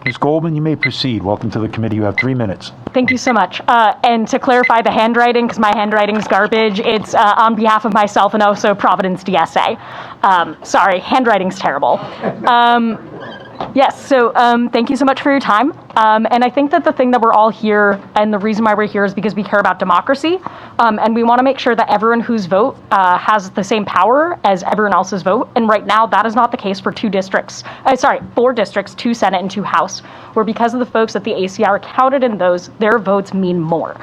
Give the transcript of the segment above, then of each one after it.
Ms. Goldman, you may proceed. Welcome to the committee. You have 3 minutes. Thank you so much. And to clarify the handwriting, because my handwriting's garbage, it's on behalf of myself and also Providence DSA. Sorry, handwriting's terrible. Yes, so thank you so much for your time. And I think that the thing that we're all here, and the reason why we're here is because we care about democracy, and we want to make sure that everyone whose vote has the same power as everyone else's vote. And right now, that is not the case for 4 districts, 2 Senate and 2 House, where because of the folks at the ACI are counted in those, their votes mean more.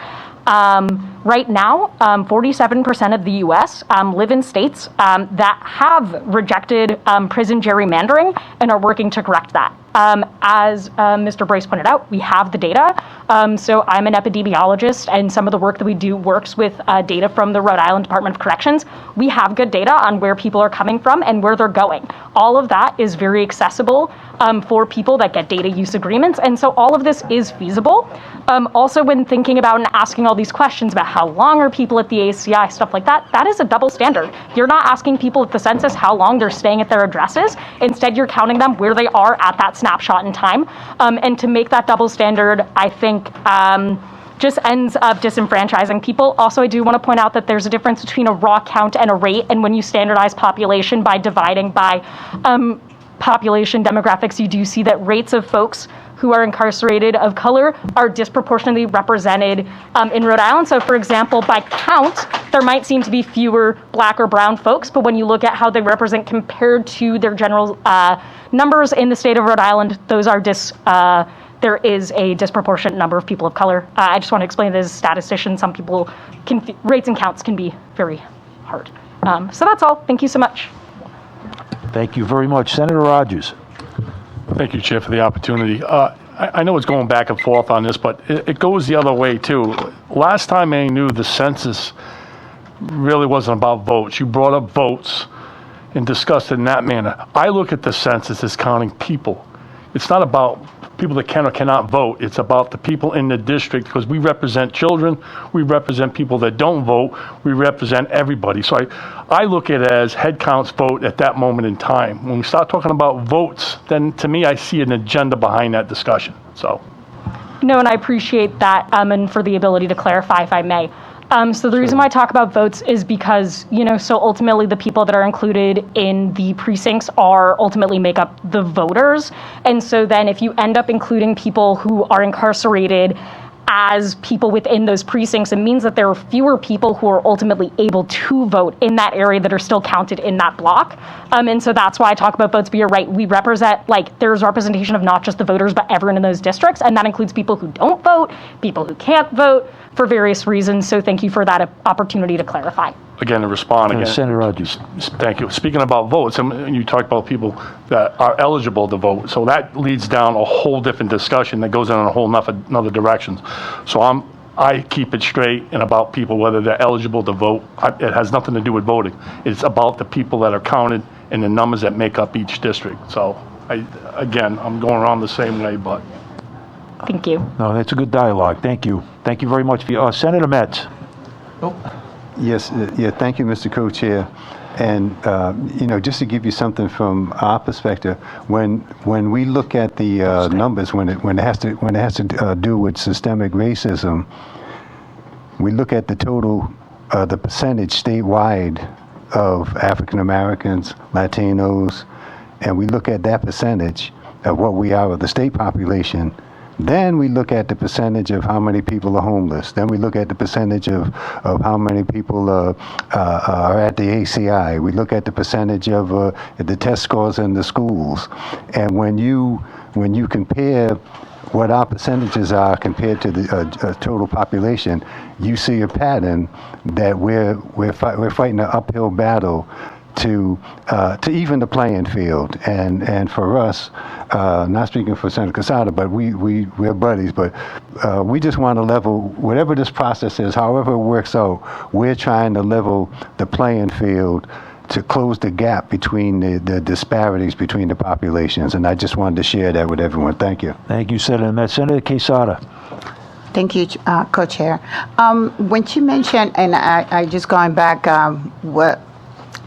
Right now, 47% of the U.S. Live in states that have rejected prison gerrymandering and are working to correct that. As Mr. Brace pointed out, we have the data. So I'm an epidemiologist, and some of the work that we do works with data from the Rhode Island Department of Corrections. We have good data on where people are coming from and where they're going. All of that is very accessible for people that get data use agreements, and so all of this is feasible. Also, when thinking about and asking all these questions about how long are people at the ACI, stuff like that, that is a double standard. You're not asking people at the census how long they're staying at their addresses. Instead, you're counting them where they are at that snapshot in time. And to make that double standard, I think, just ends up disenfranchising people. Also, I do want to point out that there's a difference between a raw count and a rate, and when you standardize population by dividing by population demographics, you do see that rates of folks who are incarcerated of color are disproportionately represented in Rhode Island. So for example, by count, there might seem to be fewer Black or brown folks, but when you look at how they represent compared to their general numbers in the state of Rhode Island, those are there is a disproportionate number of people of color. I just want to explain that as a statistician, some people, rates and counts can be very hard. So that's all. Thank you so much. Thank you very much. Senator Rogers. Thank you, Chair, for the opportunity. I know it's going back and forth on this, but it goes the other way, too. Last time I knew the census really wasn't about votes. You brought up votes and discussed it in that manner. I look at the census as counting people. It's not about people that can or cannot vote. It's about the people in the district, because we represent children, we represent people that don't vote, we represent everybody. So I look at it as head counts vote at that moment in time. When we start talking about votes, then to me, I see an agenda behind that discussion. So. No, and I appreciate that, and for the ability to clarify, if I may. So the reason why I talk about votes is because, so ultimately the people that are included in the precincts ultimately make up the voters. And so then if you end up including people who are incarcerated as people within those precincts, it means that there are fewer people who are ultimately able to vote in that area that are still counted in that block. And so that's why I talk about votes, but you're right, we represent, there's representation of not just the voters, but everyone in those districts, and that includes people who don't vote, people who can't vote for various reasons. So thank you for that opportunity to clarify. Again, to respond again. Senator Rogers. Thank you. Speaking about votes, and you talked about people that are eligible to vote, so that leads down a whole different discussion that goes in a whole another direction. So I keep it straight and about people, whether they're eligible to vote. It has nothing to do with voting. It's about the people that are counted and the numbers that make up each district. So I'm going around the same way, but. Thank you. No, that's a good dialogue. Thank you. Thank you very much for your, Senator Metz. Yes, thank you, Mr. Co-Chair. And, just to give you something from our perspective, when we look at the numbers, when it has to do with systemic racism, we look at the total, the percentage statewide of African Americans, Latinos, and we look at that percentage of what we are of the state population. Then we look at the percentage of how many people are homeless. Then we look at the percentage of how many people are at the ACI. We look at the percentage of the test scores in the schools. And when you compare what our percentages are compared to the total population, you see a pattern that we're fighting an uphill battle to even the playing field, and for us, not speaking for Senator Quesada, but we're buddies, but we just want to level whatever this process is, however it works out. We're trying to level the playing field to close the gap between the disparities between the populations, and I just wanted to share that with everyone. Thank you. Thank you, Senator Metz. Senator Quesada. Thank you, Co-Chair. When you mentioned, and I just going back what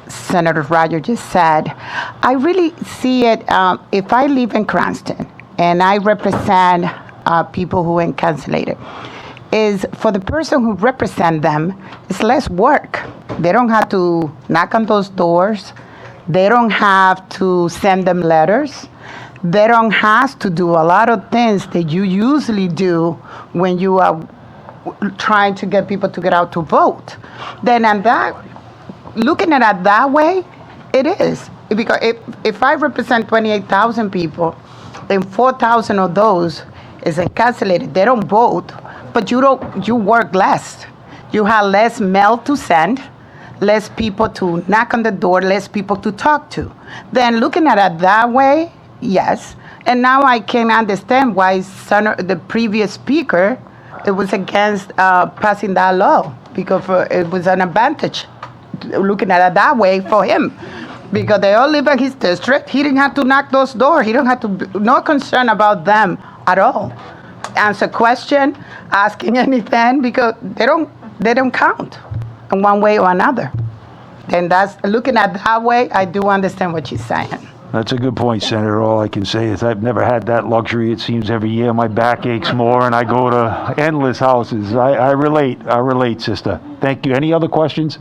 Senator Rogers just said, I really see it, if I live in Cranston and I represent people who are incarcerated, is for the person who represent them, it's less work. They don't have to knock on those doors. They don't have to send them letters. They don't have to do a lot of things that you usually do when you are trying to get people to get out to vote. Then on that, looking at it that way, it is. Because if I represent 28,000 people and 4,000 of those is incarcerated, they don't vote, but you work less. You have less mail to send, less people to knock on the door, less people to talk to. Then looking at it that way, yes. And now I can understand why the previous speaker, it was against passing that law, because it was an advantage looking at it that way for him. Because they all live in his district. He didn't have to knock those doors. He don't have to, no concern about them at all. Answer question, asking anything, because they don't count in one way or another. Then that's, looking at that way, I do understand what she's saying. That's a good point, Senator. All I can say is I've never had that luxury. It seems every year my back aches more and I go to endless houses. I relate, sister. Thank you. Any other questions?